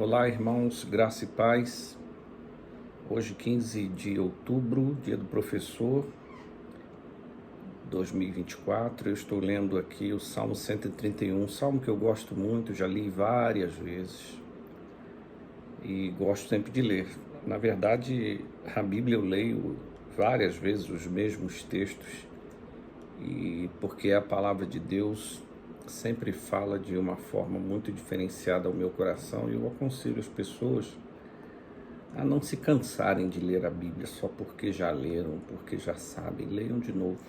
Olá, irmãos, graça e paz. Hoje, 15 de outubro, dia do professor, 2024. Eu estou lendo aqui o Salmo 131, salmo que eu gosto muito, já li várias vezes e gosto sempre de ler. Na verdade, a Bíblia eu leio várias vezes os mesmos textos, e porque a palavra de Deus sempre fala de uma forma muito diferenciada ao meu coração, e eu aconselho as pessoas a não se cansarem de ler a Bíblia só porque já leram, porque já sabem. Leiam de novo.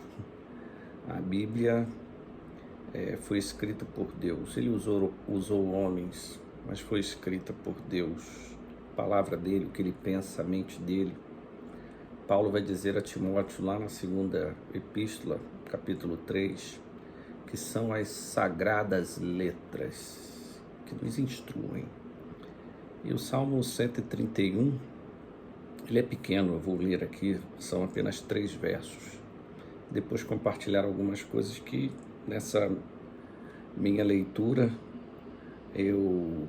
A Bíblia foi escrita por Deus. Ele usou homens, mas foi escrita por Deus. A palavra dele, o que ele pensa, a mente dele. Paulo vai dizer a Timóteo lá na segunda epístola, capítulo 3, que são as sagradas letras que nos instruem. E o Salmo 131, ele é pequeno, eu vou ler aqui, são apenas 3 versos. Depois compartilhar algumas coisas que nessa minha leitura eu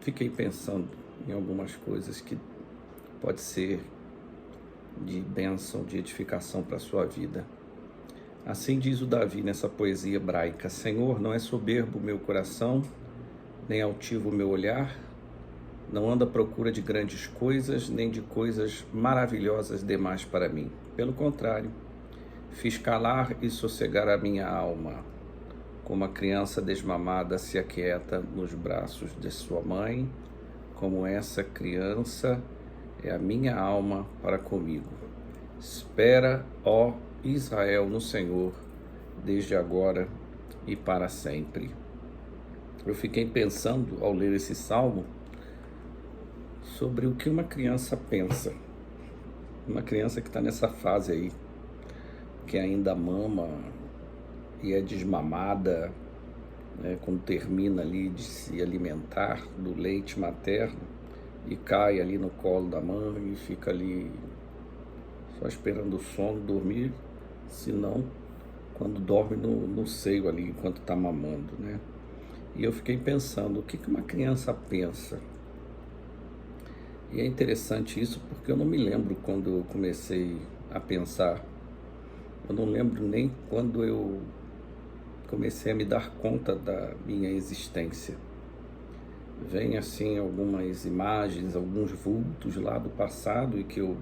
fiquei pensando em algumas coisas que pode ser de bênção, de edificação para a sua vida. Assim diz o Davi nessa poesia hebraica: Senhor, não é soberbo o meu coração, nem altivo o meu olhar, não ando à procura de grandes coisas, nem de coisas maravilhosas demais para mim. Pelo contrário, fiz calar e sossegar a minha alma, como a criança desmamada se aquieta nos braços de sua mãe, como essa criança é a minha alma para comigo. Espera, ó Israel, no Senhor, desde agora e para sempre. Eu fiquei pensando, ao ler esse salmo, sobre o que uma criança pensa. Uma criança que está nessa fase aí, que ainda mama e é desmamada, né, quando termina ali de se alimentar do leite materno e cai ali no colo da mãe e fica ali só esperando o sono, dormir, se não, quando dorme no seio ali, enquanto está mamando, né? E eu fiquei pensando, o que uma criança pensa? E é interessante isso porque eu não me lembro quando eu comecei a pensar, eu não lembro nem quando eu comecei a me dar conta da minha existência. Vem assim algumas imagens, alguns vultos lá do passado e que eu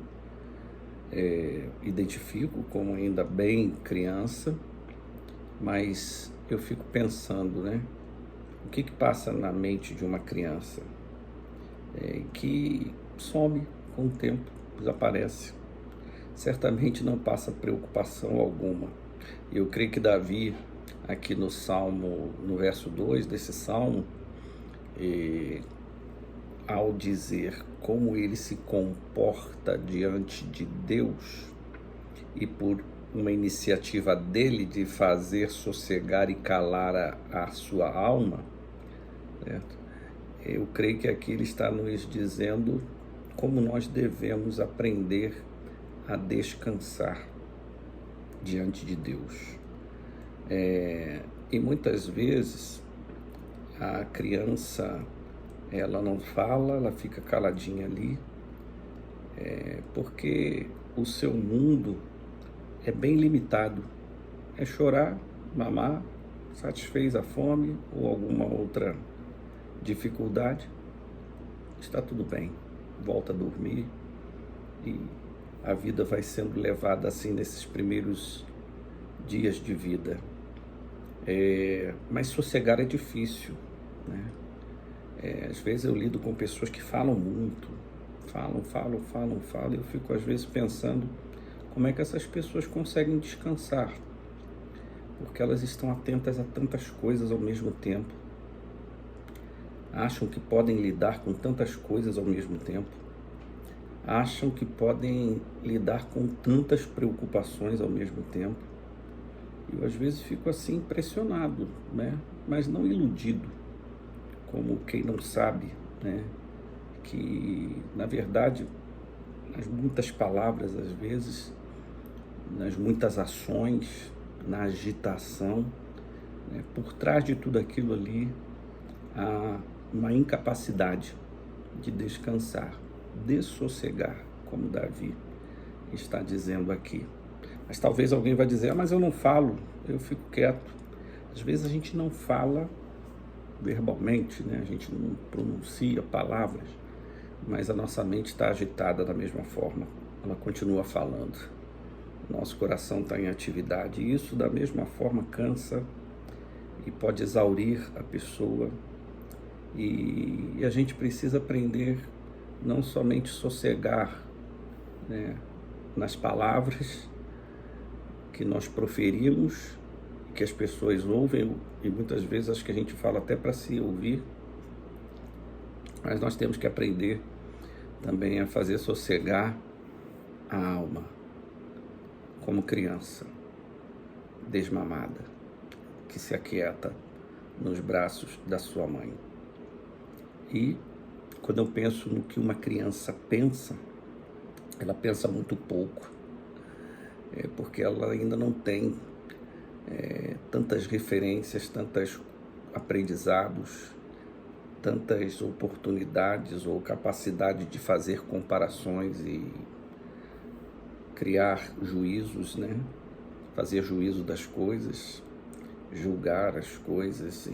identifico como ainda bem criança, mas eu fico pensando, né? O que passa na mente de uma criança? Que some com o tempo, desaparece. Certamente não passa preocupação alguma. Eu creio que Davi, aqui no Salmo, no verso 2 desse Salmo, ao dizer como ele se comporta diante de Deus, e por uma iniciativa dele de fazer sossegar e calar a sua alma, certo? Eu creio que aqui ele está nos dizendo como nós devemos aprender a descansar diante de Deus. E muitas vezes a criança, ela não fala, ela fica caladinha ali, porque o seu mundo é bem limitado. É chorar, mamar, satisfez a fome ou alguma outra dificuldade, está tudo bem, volta a dormir e a vida vai sendo levada assim nesses primeiros dias de vida. Mas sossegar é difícil, né? Às vezes eu lido com pessoas que falam muito, falam, e eu fico às vezes pensando como é que essas pessoas conseguem descansar, porque elas estão atentas a tantas coisas ao mesmo tempo, acham que podem lidar com tantas coisas ao mesmo tempo, acham que podem lidar com tantas preocupações ao mesmo tempo. Eu às vezes fico assim impressionado, né? Mas não iludido, como quem não sabe, né? Que na verdade, nas muitas palavras às vezes, nas muitas ações, na agitação, né, por trás de tudo aquilo ali há uma incapacidade de descansar, dessossegar, como Davi está dizendo aqui. Mas talvez alguém vai dizer, mas eu não falo, eu fico quieto. Às vezes a gente não fala verbalmente, né? A gente não pronuncia palavras, mas a nossa mente está agitada da mesma forma, ela continua falando. Nosso coração está em atividade e isso da mesma forma cansa e pode exaurir a pessoa. E a gente precisa aprender não somente sossegar, né, nas palavras que nós proferimos, que as pessoas ouvem, e muitas vezes acho que a gente fala até para se ouvir, mas nós temos que aprender também a fazer sossegar a alma, como criança desmamada, que se aquieta nos braços da sua mãe. E quando eu penso no que uma criança pensa, ela pensa muito pouco, porque ela ainda não tem tantas referências, tantos aprendizados, tantas oportunidades ou capacidade de fazer comparações e criar juízos, né? Fazer juízo das coisas, julgar as coisas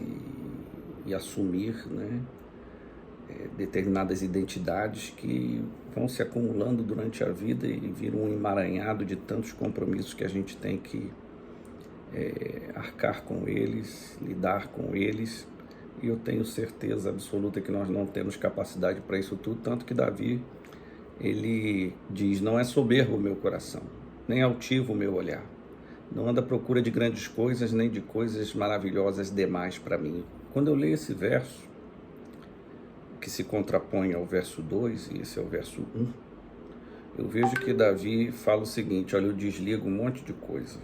e assumir, né? Determinadas identidades que vão se acumulando durante a vida e viram um emaranhado de tantos compromissos que a gente tem que arcar com eles, lidar com eles, e eu tenho certeza absoluta que nós não temos capacidade para isso tudo, tanto que Davi, ele diz, não é soberbo o meu coração, nem altivo o meu olhar, não anda à procura de grandes coisas, nem de coisas maravilhosas demais para mim. Quando eu leio esse verso, que se contrapõe ao verso 2, e esse é o verso 1, eu vejo que Davi fala o seguinte, olha, eu desligo um monte de coisa.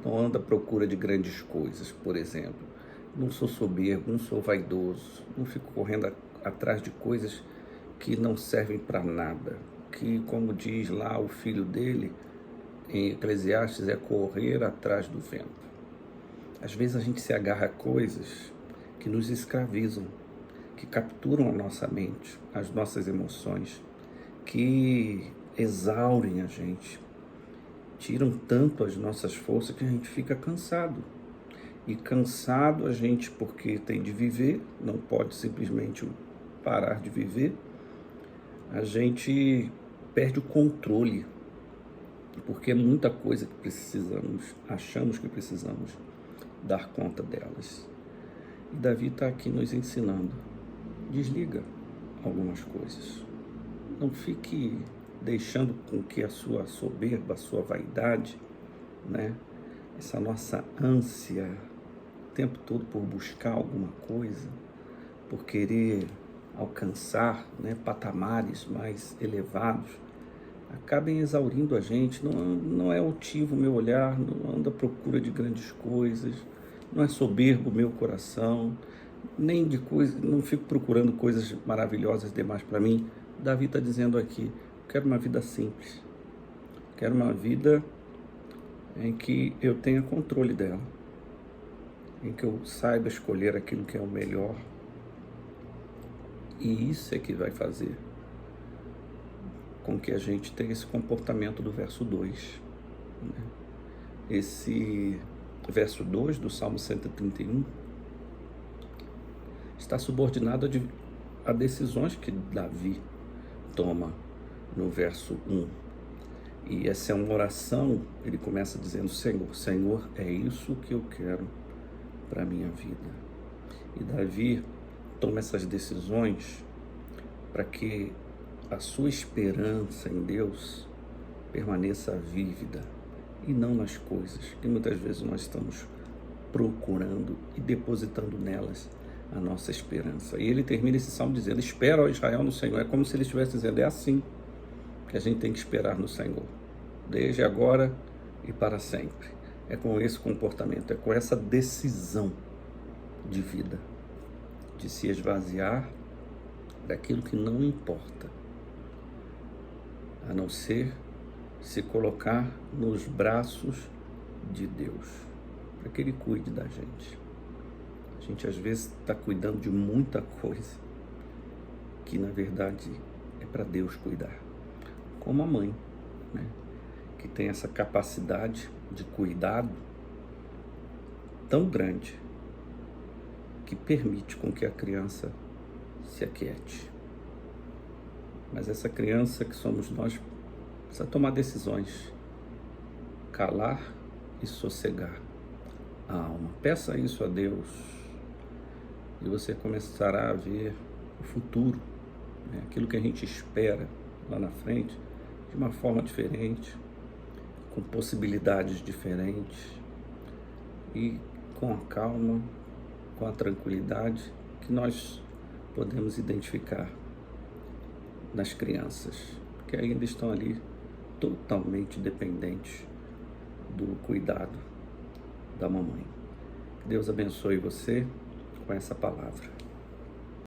Não ando à procura de grandes coisas, por exemplo. Não sou soberbo, não sou vaidoso, não fico correndo atrás de coisas que não servem para nada. Que, como diz lá o filho dele, em Eclesiastes, é correr atrás do vento. Às vezes a gente se agarra a coisas que nos escravizam, que capturam a nossa mente, as nossas emoções, que exaurem a gente, tiram tanto as nossas forças que a gente fica cansado. E cansado a gente, porque tem de viver, não pode simplesmente parar de viver, a gente perde o controle, porque é muita coisa que precisamos, achamos que precisamos dar conta delas. E Davi está aqui nos ensinando, desliga algumas coisas, não fique deixando com que a sua soberba, a sua vaidade, né, essa nossa ânsia o tempo todo por buscar alguma coisa, por querer alcançar, né, patamares mais elevados, acabem exaurindo a gente. Não é altivo o meu olhar, não anda à procura de grandes coisas, não é soberbo o meu coração, nem de coisa, não fico procurando coisas maravilhosas demais para mim. Davi está dizendo aqui, quero uma vida simples, quero uma vida em que eu tenha controle dela, em que eu saiba escolher aquilo que é o melhor, e isso é que vai fazer com que a gente tenha esse comportamento do verso 2, né? Esse verso 2 do Salmo 131 está subordinado a decisões que Davi toma no verso 1. E essa é uma oração, ele começa dizendo, Senhor, é isso que eu quero para a minha vida. E Davi toma essas decisões para que a sua esperança em Deus permaneça vívida e não nas coisas que muitas vezes nós estamos procurando e depositando nelas a nossa esperança. E ele termina esse salmo dizendo, espera, ó Israel, no Senhor. É como se ele estivesse dizendo, é assim que a gente tem que esperar no Senhor, desde agora e para sempre. É com esse comportamento, é com essa decisão de vida, de se esvaziar daquilo que não importa, a não ser se colocar nos braços de Deus, para que Ele cuide da gente. A gente às vezes está cuidando de muita coisa que na verdade é para Deus cuidar. Como a mãe, né? Que tem essa capacidade de cuidado tão grande que permite com que a criança se aquiete. Mas essa criança que somos nós precisa tomar decisões, calar e sossegar a alma. Peça isso a Deus e você começará a ver o futuro, né? Aquilo que a gente espera lá na frente, de uma forma diferente, com possibilidades diferentes e com a calma, com a tranquilidade que nós podemos identificar nas crianças, que ainda estão ali totalmente dependentes do cuidado da mamãe. Deus abençoe você com essa palavra.